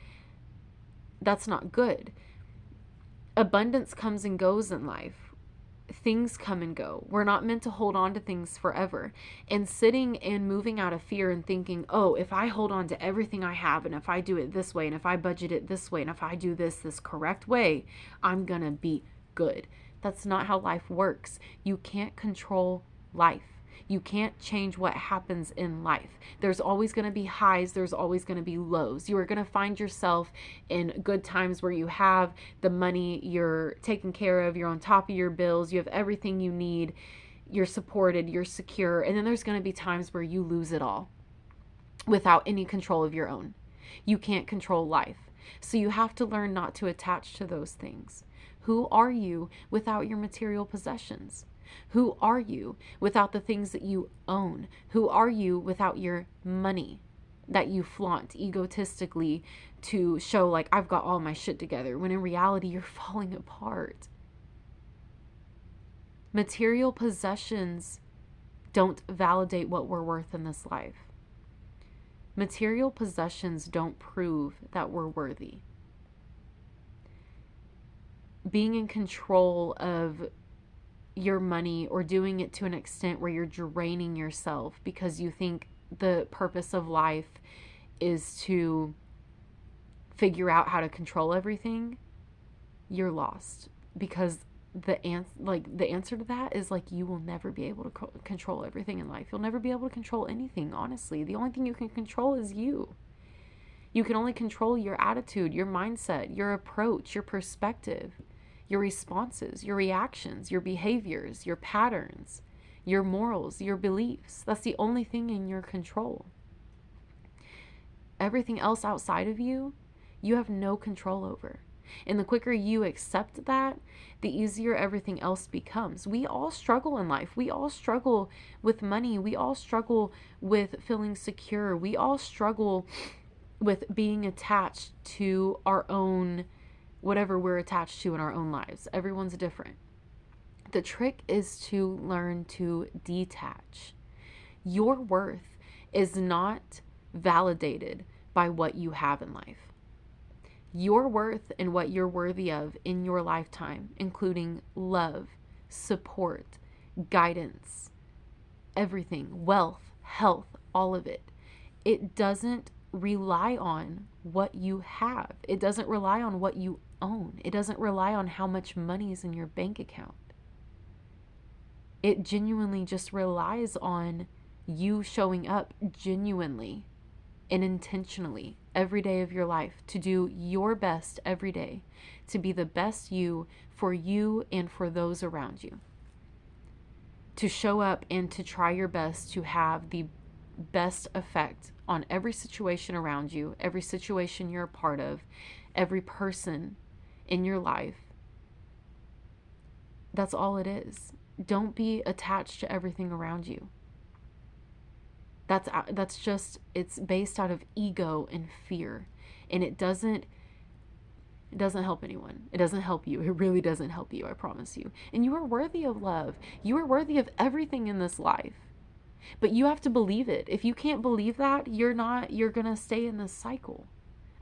That's not good. Abundance comes and goes in life. Things come and go. We're not meant to hold on to things forever. And sitting and moving out of fear and thinking, oh, if I hold on to everything I have, and if I do it this way, and if I budget it this way, and if I do this correct way, I'm gonna be good. That's not how life works. You can't control life. You can't change what happens in life. There's always going to be highs. There's always going to be lows. You are going to find yourself in good times where you have the money, you're taken care of, you're on top of your bills, you have everything you need, you're supported, you're secure. And then there's going to be times where you lose it all without any control of your own. You can't control life. So you have to learn not to attach to those things. Who are you without your material possessions? Who are you without the things that you own? Who are you without your money that you flaunt egotistically to show like, I've got all my shit together, when in reality you're falling apart? Material possessions don't validate what we're worth in this life. Material possessions don't prove that we're worthy. Being in control of your money or doing it to an extent where you're draining yourself because you think the purpose of life is to figure out how to control everything, you're lost. Because the answer to that is like, you will never be able to control everything in life. You'll never be able to control anything, honestly. The only thing you can control is you. You can only control your attitude, your mindset, your approach, your perspective. your responses, your reactions, your behaviors, your patterns, your morals, your beliefs. That's the only thing in your control. Everything else outside of you, you have no control over. And the quicker you accept that, the easier everything else becomes. We all struggle in life. We all struggle with money. We all struggle with feeling secure. We all struggle with being attached to our own, whatever we're attached to in our own lives. Everyone's different. The trick is to learn to detach. Your worth is not validated by what you have in life. Your worth and what you're worthy of in your lifetime, including love, support, guidance, everything, wealth, health, all of it. It doesn't rely on what you have. It doesn't rely on what you own. It doesn't rely on how much money is in your bank account. It genuinely just relies on you showing up genuinely and intentionally every day of your life to do your best every day, to be the best you and for those around you. To show up and to try your best to have the best effect on every situation around you, every situation you're a part of, every person in your life. That's all it is. Don't be attached to everything around you. That's just, it's based out of ego and fear. And it doesn't help anyone. It doesn't help you. It really doesn't help you, I promise you. And you are worthy of love. You are worthy of everything in this life. But you have to believe it. If you can't believe that, you're going to stay in this cycle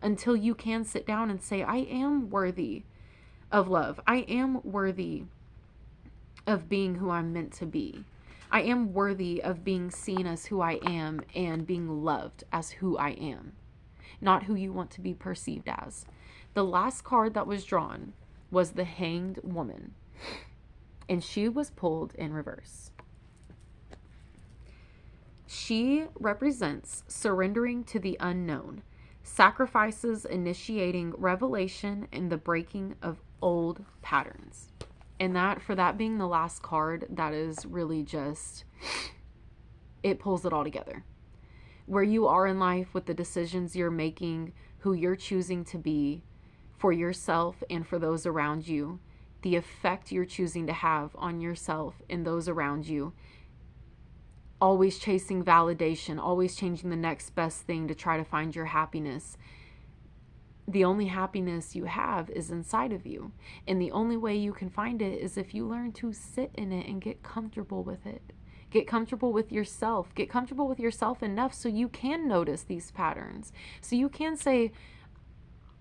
until you can sit down and say, I am worthy of love. I am worthy of being who I'm meant to be. I am worthy of being seen as who I am and being loved as who I am, not who you want to be perceived as. The last card that was drawn was the Hanged Woman, and she was pulled in reverse. She represents surrendering to the unknown, sacrifices initiating revelation, and the breaking of old patterns. And that, for that being the last card, that is really just, it pulls it all together. Where you are in life with the decisions you're making, who you're choosing to be for yourself and for those around you, the effect you're choosing to have on yourself and those around you, always chasing validation, always changing the next best thing to try to find your happiness. The only happiness you have is inside of you. And the only way you can find it is if you learn to sit in it and get comfortable with it. Get comfortable with yourself. Get comfortable with yourself enough so you can notice these patterns. So you can say,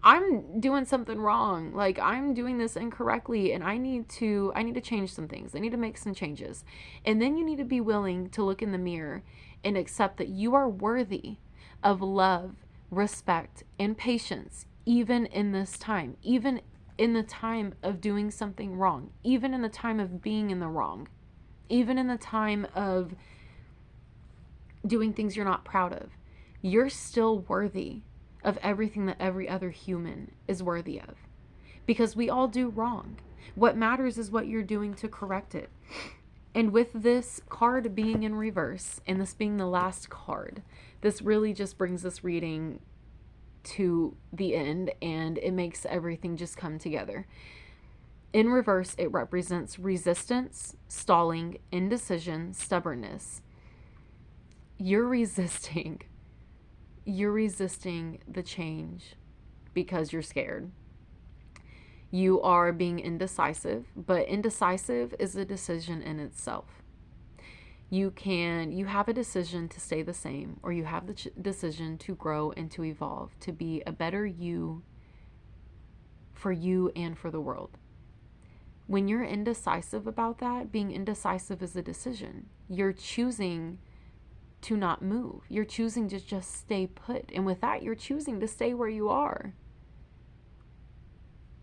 I'm doing something wrong. Like, I'm doing this incorrectly and I need to change some things. I need to make some changes. And then you need to be willing to look in the mirror and accept that you are worthy of love, respect, and patience, even in this time, even in the time of doing something wrong, even in the time of being in the wrong, even in the time of doing things you're not proud of. You're still worthy of everything that every other human is worthy of, because we all do wrong. What matters is what you're doing to correct it. And with this card being in reverse and this being the last card, this really just brings this reading to the end, and it makes everything just come together. In reverse, it represents resistance, stalling, indecision, stubbornness. You're resisting the change because you're scared. You are being indecisive, but indecisive is a decision in itself. You have a decision to stay the same, or you have the decision to grow and to evolve, to be a better you for you and for the world. When you're indecisive about that, being indecisive is a decision. You're choosing to not move. You're choosing to just stay put. And with that, you're choosing to stay where you are.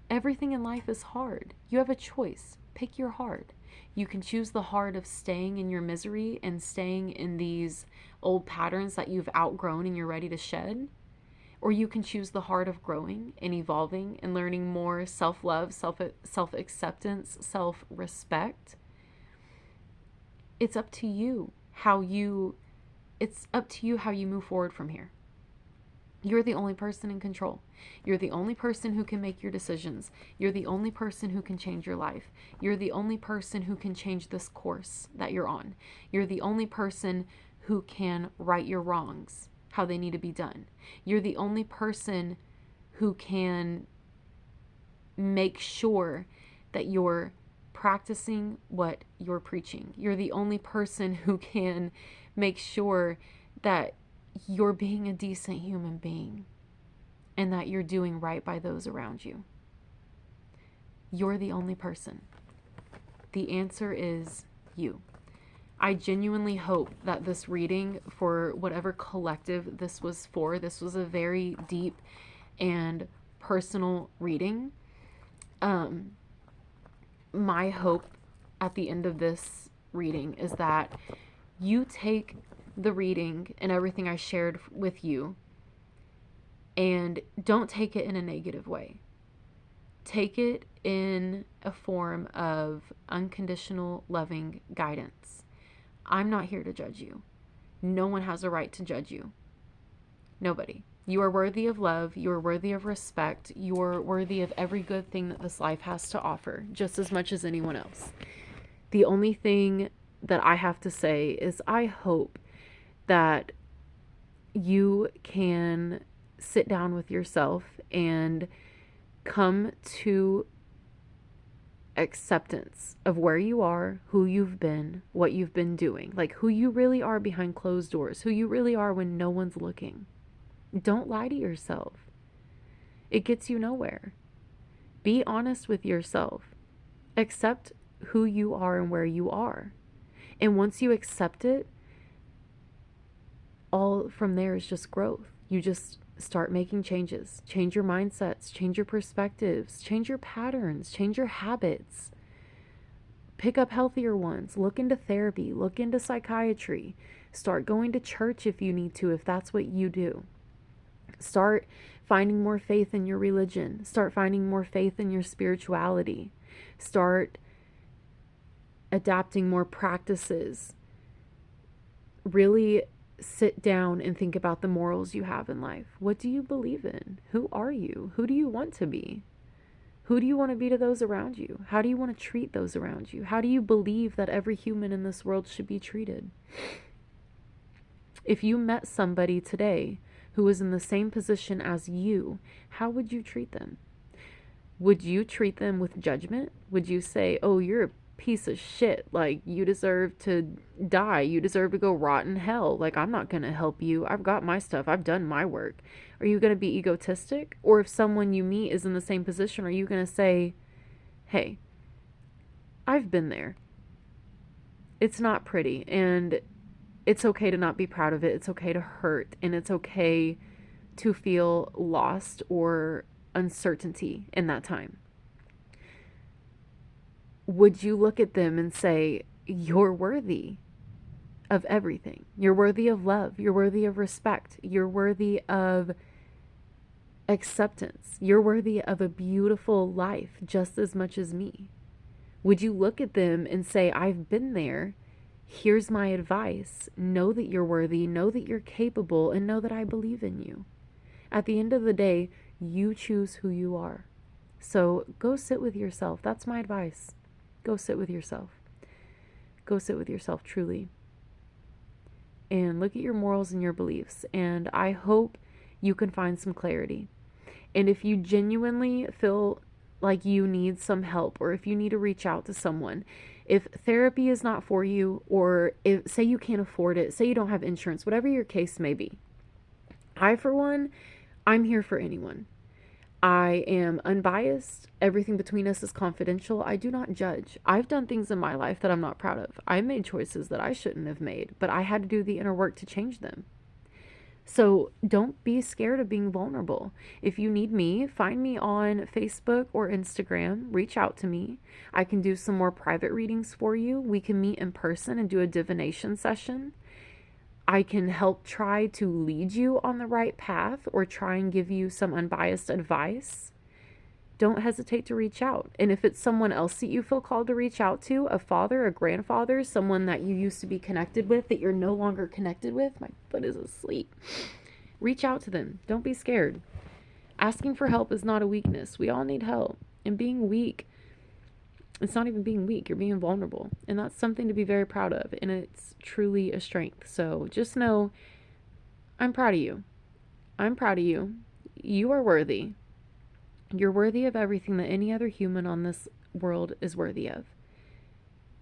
Everything in life is hard. You have a choice. Pick your heart. You can choose the heart of staying in your misery and staying in these old patterns that you've outgrown and you're ready to shed. or you can choose the heart of growing and evolving and learning more self-love, self-acceptance, self-respect. It's up to you how you move forward from here. You're the only person in control. You're the only person who can make your decisions. You're the only person who can change your life. You're the only person who can change this course that you're on. You're the only person who can right your wrongs, how they need to be done. You're the only person who can make sure that you're practicing what you're preaching. You're the only person who can make sure that you're being a decent human being and that you're doing right by those around you. You're the only person. The answer is you. I genuinely hope that this reading, for whatever collective this was a very deep and personal reading. My hope at the end of this reading is that you take the reading and everything I shared with you and don't take it in a negative way. Take it in a form of unconditional, loving guidance. I'm not here to judge you. No one has a right to judge you. Nobody. You are worthy of love. You are worthy of respect. You are worthy of every good thing that this life has to offer, just as much as anyone else. The only thing that I have to say is I hope that you can sit down with yourself and come to acceptance of where you are, who you've been, what you've been doing, like who you really are behind closed doors, who you really are when no one's looking. Don't lie to yourself. It gets you nowhere. Be honest with yourself. Accept who you are and where you are. And once you accept it, all from there is just growth. You just start making changes. Change your mindsets, change your perspectives, change your patterns, change your habits. Pick up healthier ones. Look into therapy, look into psychiatry. Start going to church if you need to, if that's what you do. Start finding more faith in your religion. Start finding more faith in your spirituality. Start adapting more practices. Really sit down and think about the morals you have in life. What do you believe in? Who are you? Who do you want to be? Who do you want to be to those around you? How do you want to treat those around you? How do you believe that every human in this world should be treated? If you met somebody today who was in the same position as you, how would you treat them? Would you treat them with judgment? Would you say, oh, you're a piece of shit, like you deserve to die, you deserve to go rot in hell, like I'm not gonna help you, I've got my stuff, I've done my work? Are you gonna be egotistic? Or if someone you meet is in the same position, are you gonna say, hey, I've been there, it's not pretty, and it's okay to not be proud of it, it's okay to hurt, and it's okay to feel lost or uncertainty in that time? Would you look at them and say, you're worthy of everything? You're worthy of love. You're worthy of respect. You're worthy of acceptance. You're worthy of a beautiful life just as much as me. Would you look at them and say, I've been there. Here's my advice. Know that you're worthy. Know that you're capable, and know that I believe in you. At the end of the day, you choose who you are. So go sit with yourself. That's my advice. Go sit with yourself. Go sit with yourself truly. And look at your morals and your beliefs. And I hope you can find some clarity. And if you genuinely feel like you need some help, or if you need to reach out to someone, if therapy is not for you, or if, say you can't afford it, say you don't have insurance, whatever your case may be, I, for one, I'm here for anyone. I am unbiased. Everything between us is confidential. I do not judge. I've done things in my life that I'm not proud of. I made choices that I shouldn't have made, but I had to do the inner work to change them. So don't be scared of being vulnerable. If you need me, find me on Facebook or Instagram. Reach out to me. I can do some more private readings for you. We can meet in person and do a divination session. I can help try to lead you on the right path or try and give you some unbiased advice. Don't hesitate to reach out. And if it's someone else that you feel called to reach out to, a father, a grandfather, someone that you used to be connected with that you're no longer connected with, my foot is asleep. Reach out to them. Don't be scared. Asking for help is not a weakness. We all need help. And being weak, it's not even being weak. You're being vulnerable. And that's something to be very proud of. And it's truly a strength. So just know, I'm proud of you. I'm proud of you. You are worthy. You're worthy of everything that any other human on this world is worthy of.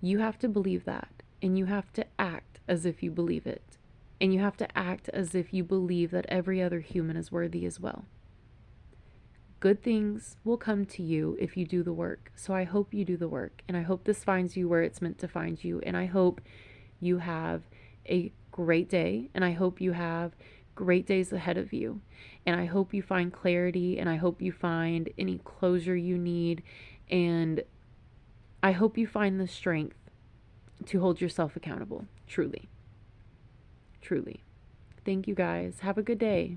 You have to believe that. And you have to act as if you believe it. And you have to act as if you believe that every other human is worthy as well. Good things will come to you if you do the work. So I hope you do the work. And I hope this finds you where it's meant to find you. And I hope you have a great day. And I hope you have great days ahead of you. And I hope you find clarity. And I hope you find any closure you need. And I hope you find the strength to hold yourself accountable. Truly. Truly. Thank you guys. Have a good day.